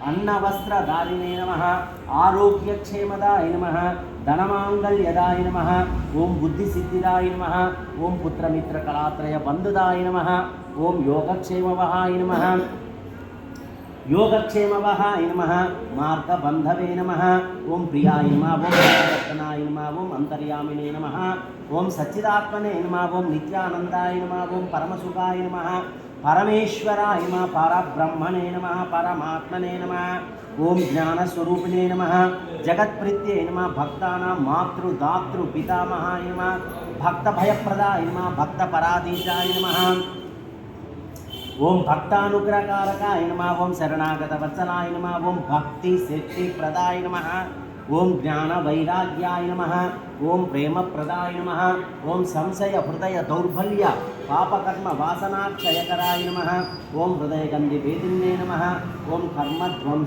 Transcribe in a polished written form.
अन्नवस्त्रधारिणे नमः आरोग्यक्षेमदाय नमः धनमांगल्यदाय नमः ओम बुद्धिसिद्धिदाय नमः ओम पुत्रमित्रकलात्रय बंधुदाय नमः ओम योगक्षेमवहाय नमः योगक्षेमवहाय नमः मार्गबंधवे नमः ओम प्रियाय नमः ओम रत्नाय नमः ओम अंतर्यामिने नमः ओम सच्चिदात्मने नमः ओम नित्यानंदाय नमः ओम परमसुखाय नमः परमेश्वराय नमः परब्रह्मणे नमः परमात्मने नमः ओम ज्ञानस्वरूपिणे नमः जगत्प्रीत्यै नमः भक्तानां मातृदातृ पितामहाय नमः भक्तभयप्रदाय नमः भक्तपराधीशाय नमः ओम भक्तानुग्रहकारकाय नमः ओम शरणागतवत्सलाय नमः ओम भक्तिसिद्धिप्रदाय नमः ओम ज्ञानवैराग्याय नमः ओम प्रेमप्रदाय नमः ओम संशय हृदय दौर्बल्य पापकर्म वासनाक्षयकराय नमः ओम हृदयगन्धिभेदिन्ये नमः ओम कर्मध्वंस